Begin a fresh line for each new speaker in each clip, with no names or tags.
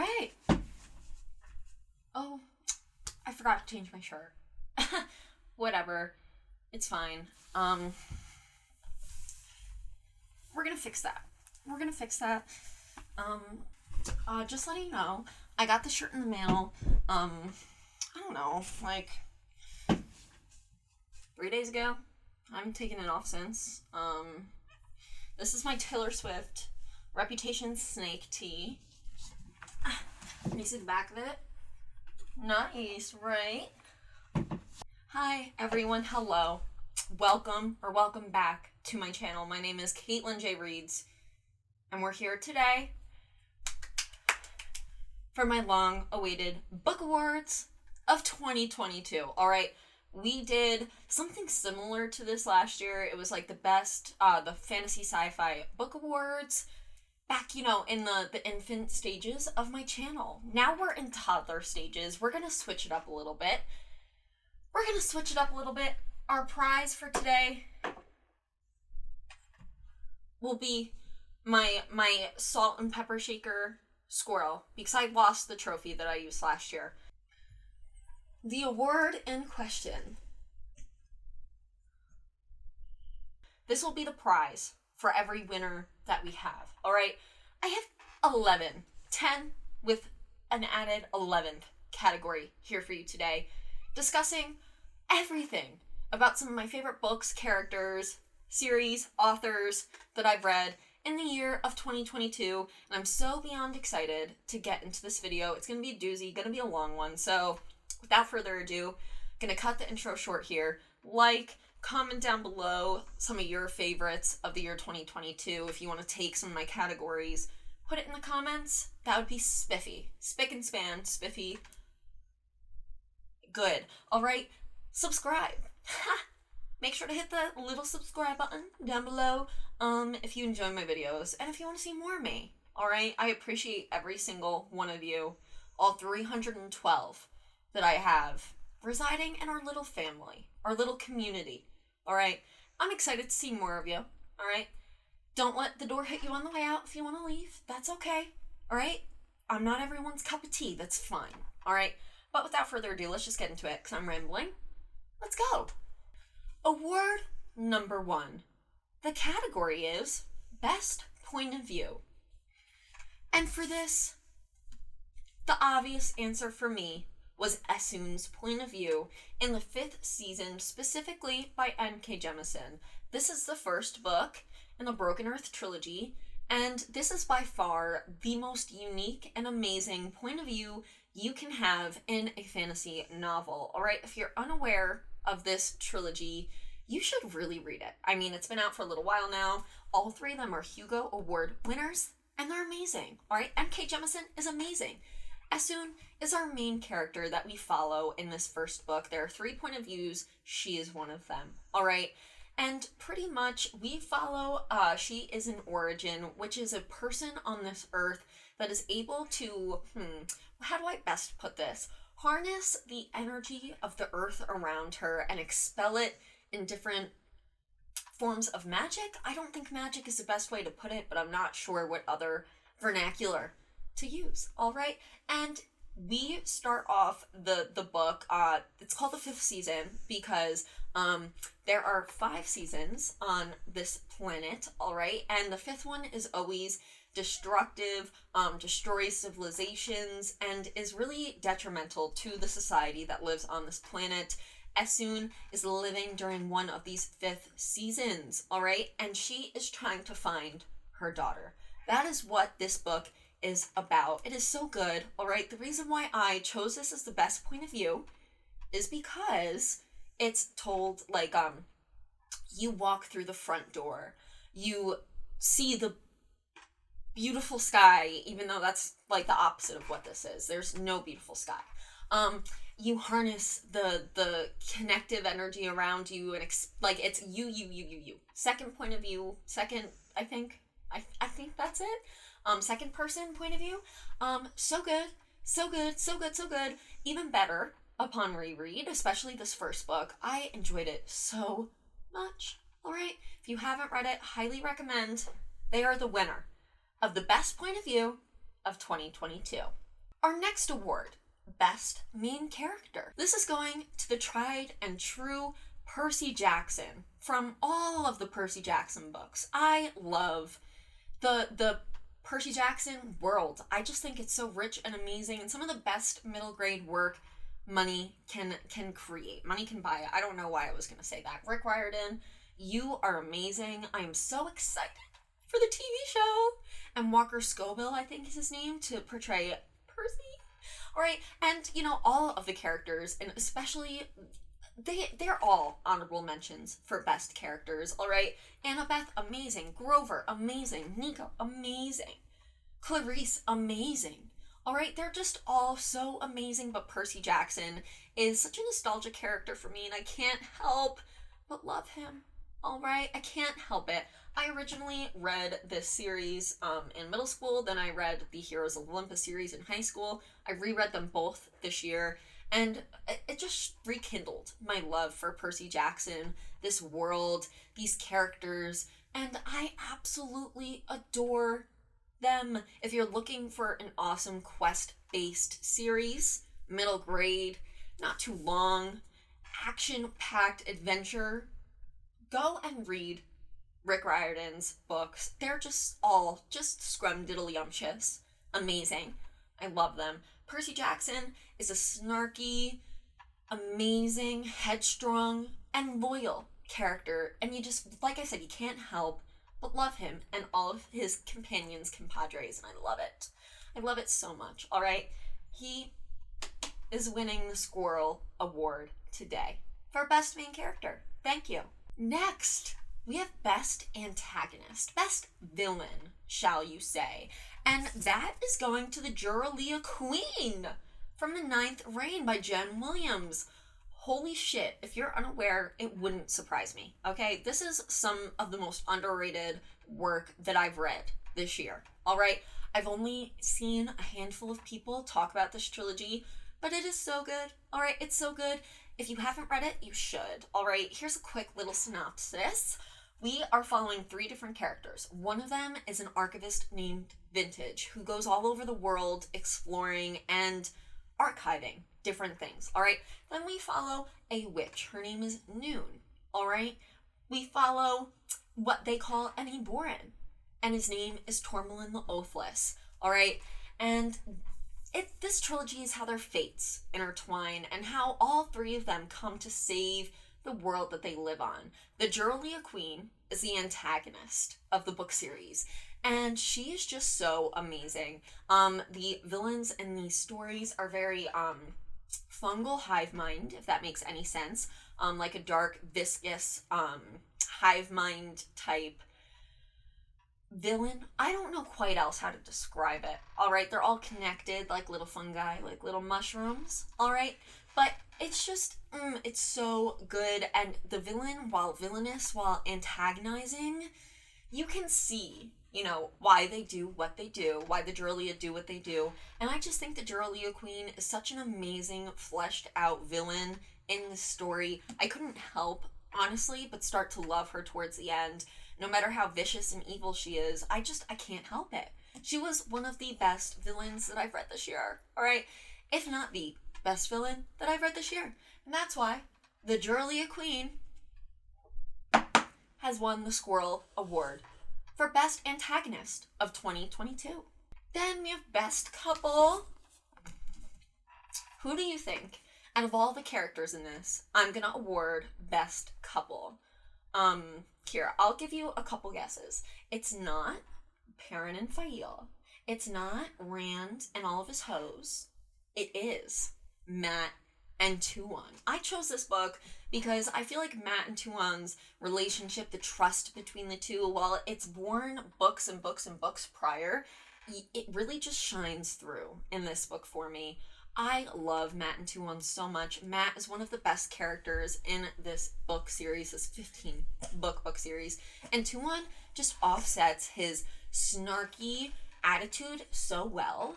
right. Oh, I forgot to change my shirt. Whatever. It's fine. We're gonna fix that. Just letting you know, I got the shirt in the mail, I don't know, like 3 days ago. I haven't taken it off since. This is my Taylor Swift Reputation Snake tee. Can you see the back of it? Nice, right? Hi, everyone. Hello. Welcome back to my channel. My name is Caitlin J. Reeds, and we're here today for my long-awaited book awards of 2022. All right, we did something similar to this last year. It was like the best, the fantasy sci-fi book awards back, in the infant stages of my channel. Now we're in toddler stages. We're gonna switch it up a little bit. Our prize for today will be my salt and pepper shaker squirrel, because I lost the trophy that I used last year. The award in question. This will be the prize for every winner that we have. All right, I have 10 with an added 11th category here for you today, discussing everything about some of my favorite books, characters, series, authors that I've read in the year of 2022, and I'm so beyond excited to get into this video. It's going to be a doozy, going to be a long one, so without further ado, I'm going to cut the intro short here. Comment down below some of your favorites of the year 2022. If you want to take some of my categories, put it in the comments. That would be spiffy. Spick and span, spiffy. Good. All right, subscribe. Make sure to hit the little subscribe button down below if you enjoy my videos and if you want to see more of me. All right, I appreciate every single one of you, all 312 that I have residing in our little family, our little community. All right, I'm excited to see more of you. All right, don't let the door hit you on the way out. If you want to leave, that's okay. All right, I'm not everyone's cup of tea. That's fine. All right, but without further ado, let's just get into it because I'm rambling. Let's go. Award number 1. The category is Best Point of View. And for this, the obvious answer for me was Esun's point of view in the 5th season, specifically by N.K. Jemisin. This is the first book in the Broken Earth trilogy, and this is by far the most unique and amazing point of view you can have in a fantasy novel. All right, if you're unaware of this trilogy, you should really read it. I mean, it's been out for a little while now. All 3 of them are Hugo Award winners, and they're amazing. All right, N.K. Jemisin is amazing. Esun is our main character that we follow in this first book. There are 3 point of views. She is one of them. All right, and pretty much we follow, she is an origin, which is a person on this earth that is able to, how do I best put this? Harness the energy of the earth around her and expel it in different forms of magic. I don't think magic is the best way to put it, but I'm not sure what other vernacular to use. All right, and we start off the book, it's called the 5th season because there are 5 seasons on this planet. All right, and the 5th one is always destructive, destroys civilizations, and is really detrimental to the society that lives on this planet. Esun is living during one of these 5th seasons, all right? And she is trying to find her daughter. That is what this book is about. It is so good, all right? The reason why I chose this as the best point of view is because it's told like, you walk through the front door, you see the beautiful sky, even though that's like the opposite of what this is. There's no beautiful sky. You harness the connective energy around you, and it's you. Second point of view, I think that's it. Second person point of view. So good. Even better upon reread, especially this first book. I enjoyed it so much. All right, if you haven't read it, highly recommend. They are the winner of the best point of view of 2022. Our next award, Best Main Character. This is going to the tried and true Percy Jackson from all of the Percy Jackson books. I love the Percy Jackson world. I just think it's so rich and amazing, and some of the best middle grade work money can create. Money can buy it. I don't know why I was going to say that. Rick Riordan, you are amazing. I am so excited for the TV show. And Walker Scobell, I think is his name, to portray Percy. All right, and all of the characters, and especially they're all honorable mentions for best characters. All right, Annabeth, amazing. Grover, amazing. Nico, amazing. Clarice, amazing. All right, they're just all so amazing. But Percy Jackson is such a nostalgia character for me, and I can't help but love him. All right, I can't help it. I originally read this series in middle school, then I read the Heroes of Olympus series in high school. I reread them both this year, and it just rekindled my love for Percy Jackson, this world, these characters, and I absolutely adore them. If you're looking for an awesome quest-based series, middle grade, not too long, action-packed adventure, go and read Rick Riordan's books. They're just all just scrumdiddlyumptious. Amazing. I love them. Percy Jackson is a snarky, amazing, headstrong, and loyal character. And you just, like I said, you can't help but love him and all of his companions, compadres, and I love it. I love it so much. All right? He is winning the Squirrel Award today for Best Main Character. Thank you. Next, we have Best Antagonist, Best Villain, shall you say. And that is going to the Juralia Queen from The Ninth Reign by Jen Williams. Holy shit, if you're unaware, it wouldn't surprise me, okay? This is some of the most underrated work that I've read this year, all right? I've only seen a handful of people talk about this trilogy, but it is so good, all right? It's so good. If you haven't read it, you should, all right? Here's a quick little synopsis. We are following 3 different characters. One of them is an archivist named Vintage, who goes all over the world exploring and archiving different things, all right? Then we follow a witch. Her name is Noon, all right? We follow what they call an Eboran, and his name is Tourmaline the Oathless, all right? And this trilogy is how their fates intertwine and how all 3 of them come to save the world that they live on. The Juralia Queen is the antagonist of the book series, and she is just so amazing. The villains in these stories are very fungal hive mind, if that makes any sense. Like a dark, viscous hive mind type villain. I don't know quite else how to describe it. All right, they're all connected like little fungi, like little mushrooms. All right, but it's just, it's so good. And the villain, while villainous, while antagonizing, you can see, why they do what they do, why the Juralia do what they do. And I just think the Juralia Queen is such an amazing, fleshed out villain in the story. I couldn't help, honestly, but start to love her towards the end. No matter how vicious and evil she is, I can't help it. She was one of the best villains that I've read this year, all right? If not the best villain that I've read this year. And that's why the Juralia Queen has won the Squirrel Award for Best Antagonist of 2022. Then we have Best Couple. Who do you think, out of all the characters in this, I'm gonna award Best Couple? Kira, I'll give you a couple guesses. It's not Perrin and Fail. It's not Rand and all of his hoes. It is Matt and Tuon. I chose this book because I feel like Matt and Tuon's relationship, the trust between the two, while it's borne books and books and books prior, it really just shines through in this book for me. I love Matt and Tuon so much. Matt is one of the best characters in this book series, this 15-book series. And Tuon just offsets his snarky attitude so well.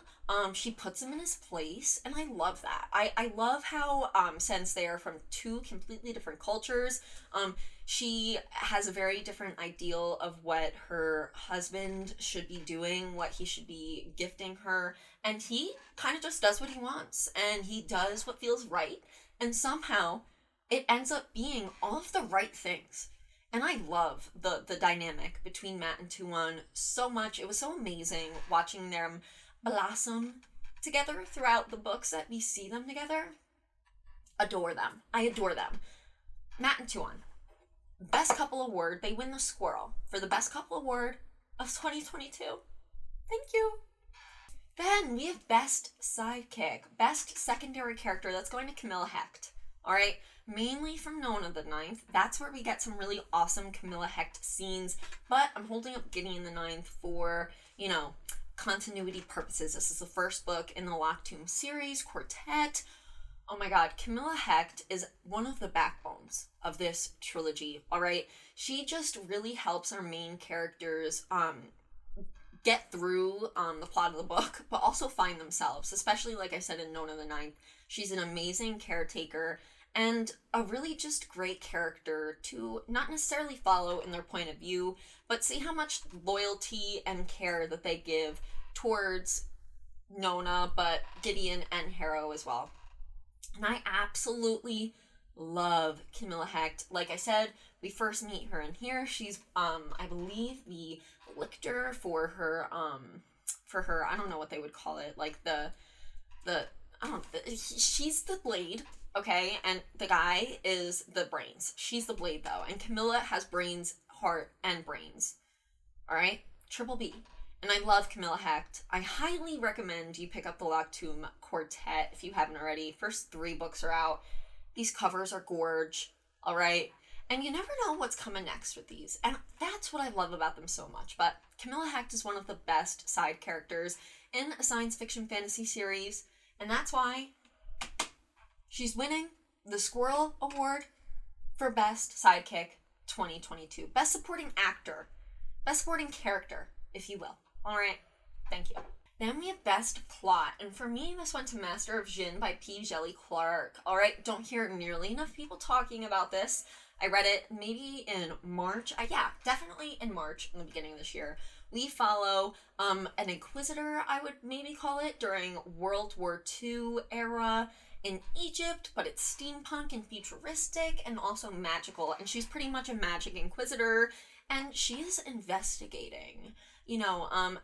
She puts him in his place, and I love that. I love how, since they are from 2 completely different cultures, she has a very different ideal of what her husband should be doing, what he should be gifting her, And he kind of just does what he wants, and he does what feels right, and somehow it ends up being all of the right things. And I love the dynamic between Matt and Tuan so much. It was so amazing watching them blossom together throughout the books that we see them together. Adore them. I adore them. Matt and Tuan. Best Couple Award. They win the Squirrel for the Best Couple Award of 2022. Thank you. Then we have Best Sidekick. Best Secondary Character. That's going to Camilla Hecht. Alright? Mainly from Nona the Ninth. That's where we get some really awesome Camilla Hecht scenes. But I'm holding up Gideon the Ninth for, continuity purposes. This is the first book in the Locked Tomb series, Quartet. Oh my god, Camilla Hecht is one of the backbones of this trilogy, alright? She just really helps our main characters get through the plot of the book, but also find themselves, especially like I said in Nona the Ninth. She's an amazing caretaker and a really just great character to not necessarily follow in their point of view, but see how much loyalty and care that they give towards Nona, but Gideon and Harrow as well. And I absolutely love Camilla Hecht. Like I said, we first meet her in here. She's, I believe, the lictor for her, I don't know what they would call it, like she's the blade, okay? And the guy is the brains. She's the blade, though. And Camilla has brains, heart, and brains. Alright? Triple B. And I love Camilla Hecht. I highly recommend you pick up the Locked Tomb Quartet if you haven't already. First 3 books are out. These covers are gorge, alright? And you never know what's coming next with these. And that's what I love about them so much. But Camilla Hecht is one of the best side characters in a science fiction fantasy series. And that's why she's winning the Squirrel Award for Best Sidekick 2022. Best Supporting Actor. Best Supporting Character, if you will. Alright, thank you. Then we have Best Plot, and for me, this went to Master of Jin by P. Jelly Clark. Alright, don't hear nearly enough people talking about this. I read it maybe in March. Definitely in March, in the beginning of this year. We follow an Inquisitor, I would maybe call it, during World War II era in Egypt, but it's steampunk and futuristic and also magical, and she's pretty much a magic Inquisitor, and she's investigating,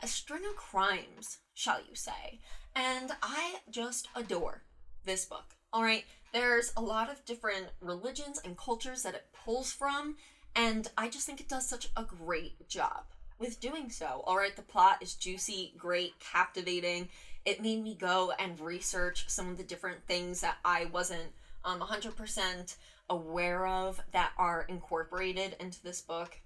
a string of crimes, shall you say. And I just adore this book. Alright, there's a lot of different religions and cultures that it pulls from, and I just think it does such a great job with doing so. Alright, the plot is juicy, great, captivating. It made me go and research some of the different things that I wasn't 100% aware of that are incorporated into this book.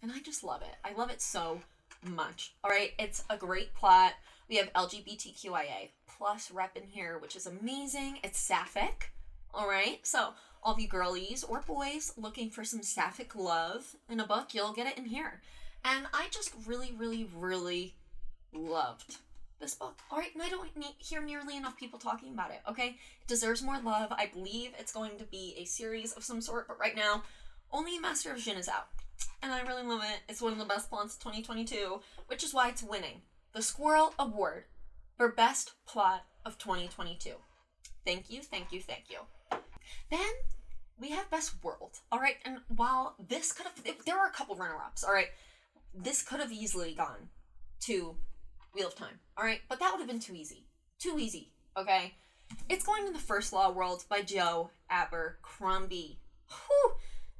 And I just love it. I love it so much. Alright, it's a great plot. We have LGBTQIA plus rep in here, which is amazing. It's sapphic. Alright, so all of you girlies or boys looking for some sapphic love in a book, you'll get it in here. And I just really, really, really loved this book. Alright, and I don't hear nearly enough people talking about it, okay? It deserves more love. I believe it's going to be a series of some sort, but right now, only Master of Jin is out. And I really love it. It's one of the best plots of 2022, which is why it's winning the Squirrel Award for Best Plot of 2022. Thank you, thank you, thank you. Then we have Best World, alright? And while this could have, there are a couple runner-ups, alright? This could have easily gone to Wheel of Time, alright? But that would have been too easy. Too easy, okay? It's going to the First Law World by Joe Abercrombie. Whew!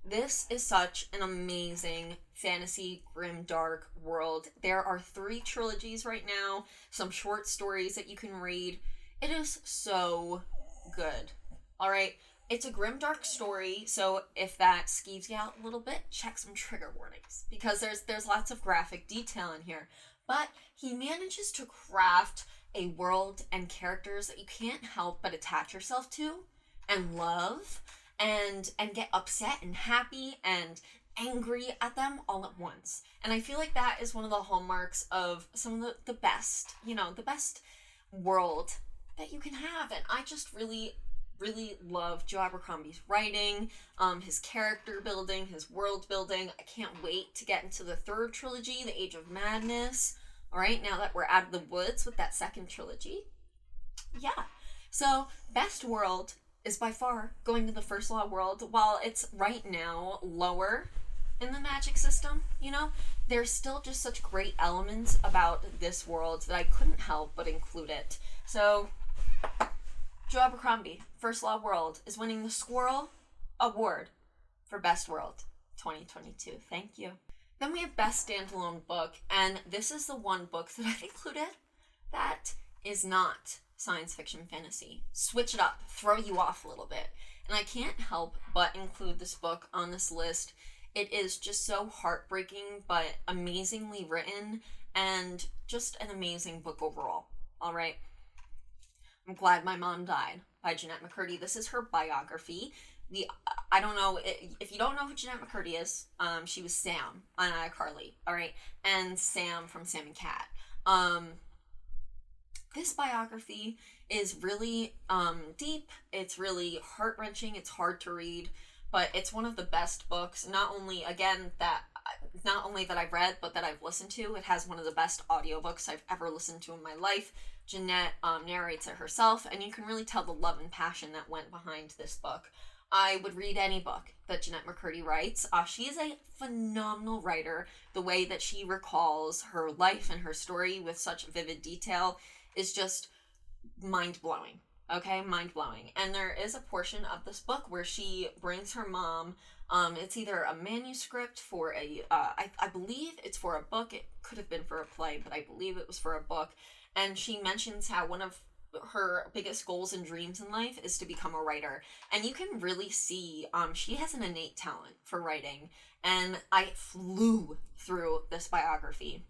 This is such an amazing fantasy, grimdark world. There are 3 trilogies right now, some short stories that you can read. It is so good. Alright, it's a grimdark story, so if that skeeves you out a little bit, check some trigger warnings, because there's lots of graphic detail in here. But he manages to craft a world and characters that you can't help but attach yourself to and love and get upset and happy and angry at them all at once. And I feel like that is one of the hallmarks of some of the best, the best world that you can have. And I just really, really love Joe Abercrombie's writing, his character building, his world building. I can't wait to get into the 3rd trilogy, The Age of Madness. All right, now that we're out of the woods with that second trilogy. Yeah. So, Best World is by far going to the First Law world. While it's right now lower in the magic system, you know, there's still just such great elements about this world that I couldn't help but include it. So, Joe Abercrombie, First Law World, is winning the Squirrel Award for Best World 2022. Thank you. Then we have Best Standalone Book, and this is the one book that I've included that is not science fiction fantasy. Switch it up, throw you off a little bit. And I can't help but include this book on this list. It is just so heartbreaking, but amazingly written, and just an amazing book overall. All right. I'm Glad My Mom Died by Jeanette McCurdy. This is her biography. I don't know, if you don't know who Jeanette McCurdy is, she was Sam on iCarly, all right? And Sam from Sam and Cat. This biography is really deep. It's really heart-wrenching. It's hard to read, but it's one of the best books, not only that I've read, but that I've listened to. It has one of the best audiobooks I've ever listened to in my life. Jeanette narrates it herself, and you can really tell the love and passion that went behind this book. I would read any book that Jeanette McCurdy writes. She is a phenomenal writer. The way that she recalls her life and her story with such vivid detail is just mind-blowing. Okay, mind-blowing. And there is a portion of this book where she brings her mom. It's either a manuscript for I believe it's for a book. It could have been for a play, but I believe it was for a book. And she mentions how one of her biggest goals and dreams in life is to become a writer. And you can really see she has an innate talent for writing. And I flew through this biography.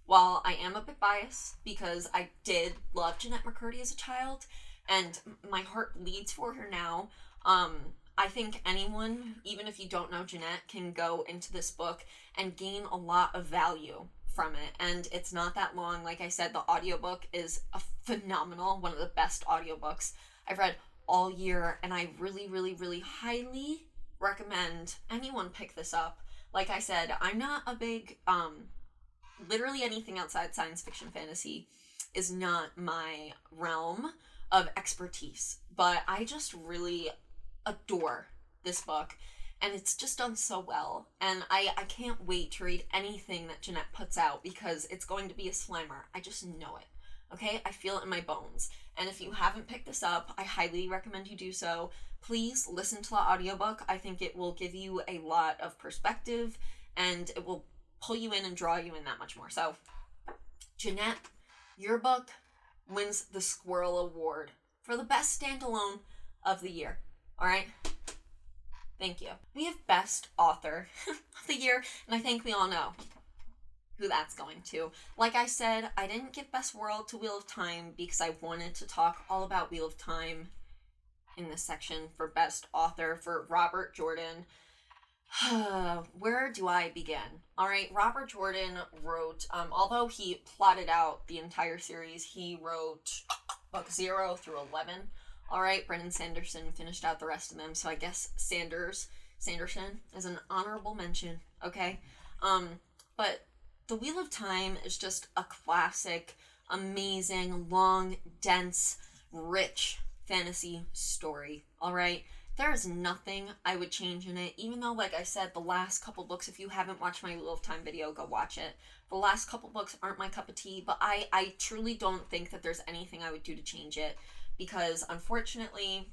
While I am a bit biased because I did love Jeanette McCurdy as a child, and my heart bleeds for her now, I think anyone, even if you don't know Jeanette, can go into this book and gain a lot of value from it. And it's not that long. Like I said, the audiobook is a phenomenal, one of the best audiobooks I've read all year, and I really, really, really highly recommend anyone pick this up. Like I said, I'm not a big, literally anything outside science fiction fantasy is not my realm of expertise, but I just really adore this book. And it's just done so well. And I can't wait to read anything that Jeanette puts out because it's going to be a slammer. I just know it. Okay? I feel it in my bones. And if you haven't picked this up, I highly recommend you do so. Please listen to the audiobook. I think it will give you a lot of perspective and it will pull you in and draw you in that much more. So, Jeanette, your book wins the Squirrel Award for the best standalone of the year. All right? Thank you. We have Best Author of the Year, and I think we all know who that's going to. Like I said, I didn't give Best World to Wheel of Time because I wanted to talk all about Wheel of Time in this section for Best Author for Robert Jordan. Where do I begin? All right, Robert Jordan wrote, although he plotted out the entire series, he wrote book 0 through 11. All right, Brandon Sanderson finished out the rest of them, so I guess Sanderson is an honorable mention, okay? But The Wheel of Time is just a classic, amazing, long, dense, rich fantasy story, all right? There is nothing I would change in it, even though, like I said, the last couple books, if you haven't watched my Wheel of Time video, go watch it. The last couple books aren't my cup of tea, but I truly don't think that there's anything I would do to change it. Because, unfortunately,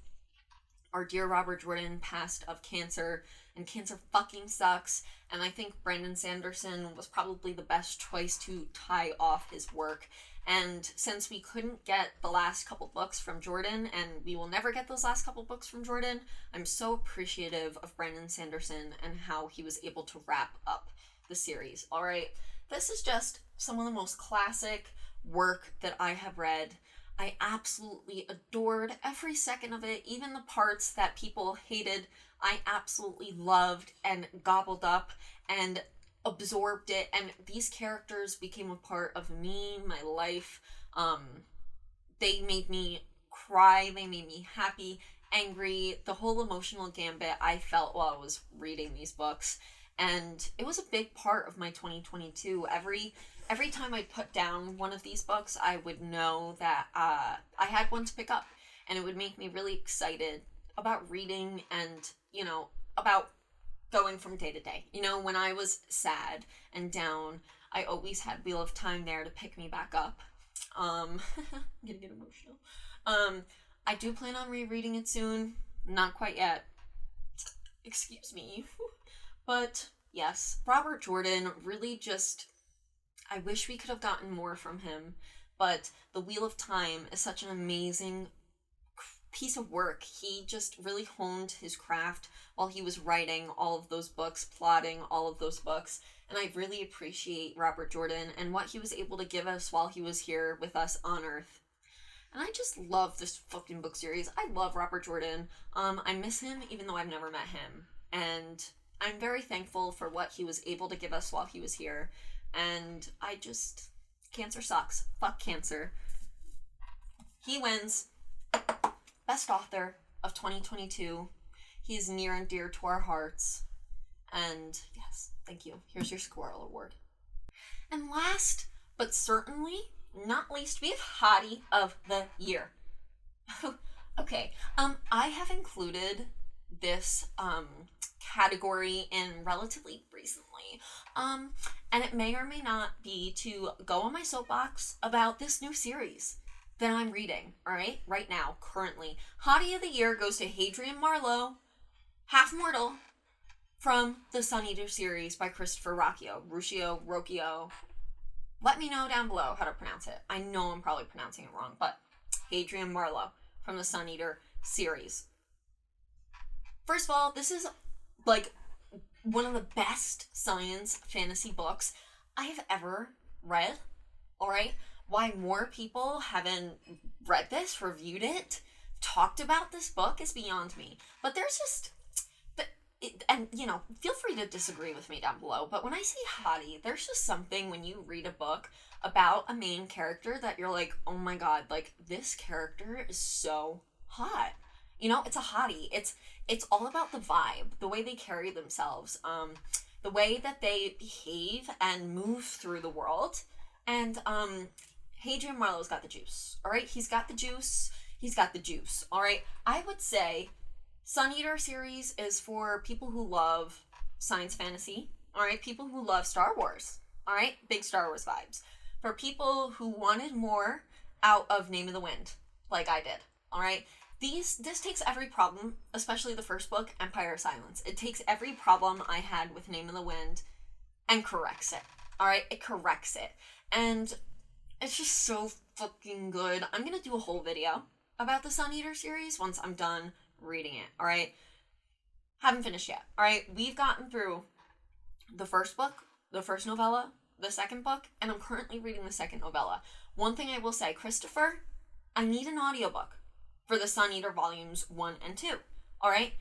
our dear Robert Jordan passed of cancer, and cancer fucking sucks, and I think Brandon Sanderson was probably the best choice to tie off his work. And since we couldn't get the last couple books from Jordan, and we will never get those last couple books from Jordan, I'm so appreciative of Brandon Sanderson and how he was able to wrap up the series, alright? This is just some of the most classic work that I have read. I absolutely adored every second of it, even the parts that people hated, I absolutely loved and gobbled up and absorbed it, and these characters became a part of me, my life. They made me cry, they made me happy, angry, the whole emotional gambit I felt while I was reading these books. And it was a big part of my 2022. Every every time I put down one of these books, I would know that I had one to pick up, and it would make me really excited about reading and, you know, about going from day to day. You know, when I was sad and down, I always had Wheel of Time there to pick me back up. I'm gonna get emotional. I do plan on rereading it soon. Not quite yet. Excuse me. But yes, Robert Jordan really just, I wish we could have gotten more from him, but The Wheel of Time is such an amazing piece of work. He just really honed his craft while he was writing all of those books, plotting all of those books, and I really appreciate Robert Jordan and what he was able to give us while he was here with us on Earth. And I just love this fucking book series. I love Robert Jordan. I miss him even though I've never met him. And I'm very thankful for what he was able to give us while he was here. And I just... Cancer sucks. Fuck cancer. He wins Best Author of 2022. He is near and dear to our hearts. And yes, thank you. Here's your Squirrel Award. And last, but certainly not least, we have Hottie of the Year. Okay, I have included this category in relatively recently, and it may or may not be to go on my soapbox about this new series that I'm reading, alright, right now, currently. Hottie of the Year goes to Hadrian Marlowe, Half Mortal, from the Sun Eater series by Christopher Rocchio. Let me know down below how to pronounce it. I know I'm probably pronouncing it wrong, but Hadrian Marlowe from the Sun Eater series. First of all, this is like one of the best science fantasy books I have ever read. Alright? Why more people haven't read this, reviewed it, talked about this book is beyond me. But there's just... and, you know, feel free to disagree with me down below, but when I say hottie, there's just something when you read a book about a main character that you're like, oh my god, like, this character is so hot. You know, it's a hottie. It's all about the vibe, the way they carry themselves, the way that they behave and move through the world. And, Hadrian Marlowe's got the juice, alright? He's got the juice, alright? I would say Sun Eater series is for people who love science fantasy, alright? People who love Star Wars, alright? Big Star Wars vibes. For people who wanted more out of Name of the Wind, like I did, alright? This takes every problem, especially the first book, Empire of Silence. It takes every problem I had with Name of the Wind and corrects it, alright? It corrects it. And it's just so fucking good. I'm gonna do a whole video about the Sun Eater series once I'm done reading it, alright? Haven't finished yet, alright? We've gotten through the first book, the first novella, the second book, and I'm currently reading the second novella. One thing I will say, Christopher, I need an audiobook for the Sun Eater volumes 1 and 2, alright?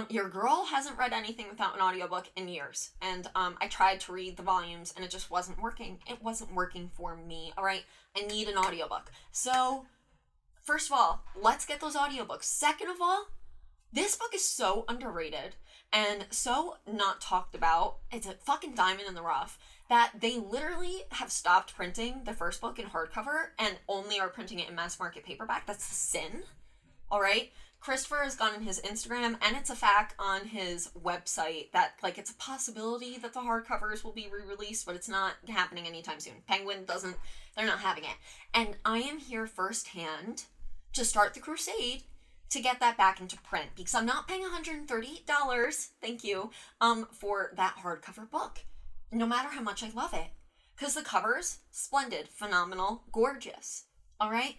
Your girl hasn't read anything without an audiobook in years, and I tried to read the volumes and it just wasn't working. It wasn't working for me, alright? I need an audiobook. So, first of all, let's get those audiobooks. Second of all, this book is so underrated and so not talked about. It's a fucking diamond in the rough that they literally have stopped printing the first book in hardcover and only are printing it in mass market paperback. That's a sin, alright? Christopher has gone on his Instagram, and it's a fact on his website that, like, it's a possibility that the hardcovers will be re-released, but it's not happening anytime soon. Penguin doesn't, they're not having it. And I am here firsthand to start the crusade to get that back into print, because I'm not paying $138, thank you, for that hardcover book, no matter how much I love it. Because the covers, splendid, phenomenal, gorgeous, alright?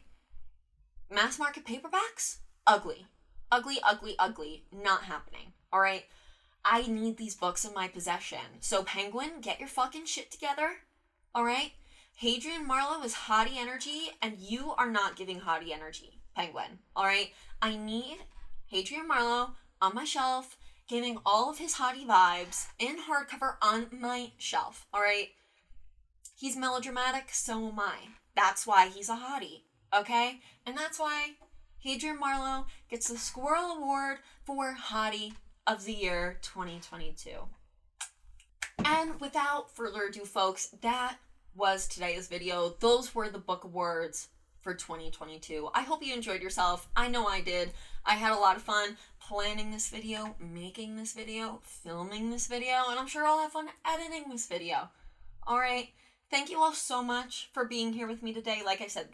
Mass market paperbacks, ugly. Ugly, ugly, ugly. Not happening. Alright? I need these books in my possession. So, Penguin, get your fucking shit together. Alright? Hadrian Marlowe is hottie energy, and you are not giving hottie energy, Penguin. Alright? I need Hadrian Marlowe on my shelf, giving all of his hottie vibes in hardcover on my shelf. Alright? He's melodramatic, so am I. That's why he's a hottie. Okay? And that's why Hadrian Marlowe gets the Squirrel Award for Hottie of the Year 2022. And without further ado, folks, that was today's video. Those were the book words for 2022. I hope you enjoyed yourself. I know I did. I had a lot of fun planning this video, making this video, filming this video, and I'm sure I'll have fun editing this video. All right. Thank you all so much for being here with me today. Like I said,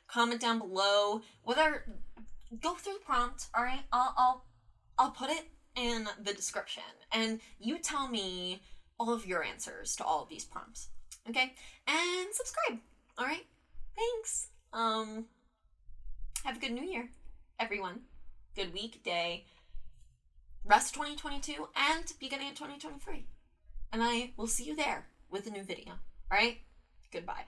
comment down below, go through the prompt. All right. I'll put it in the description, and you tell me all of your answers to all of these prompts. Okay. And subscribe. All right. Thanks. Have a good new year, everyone. Good week, day, rest 2022, and beginning of 2023. And I will see you there with a new video. All right? Goodbye.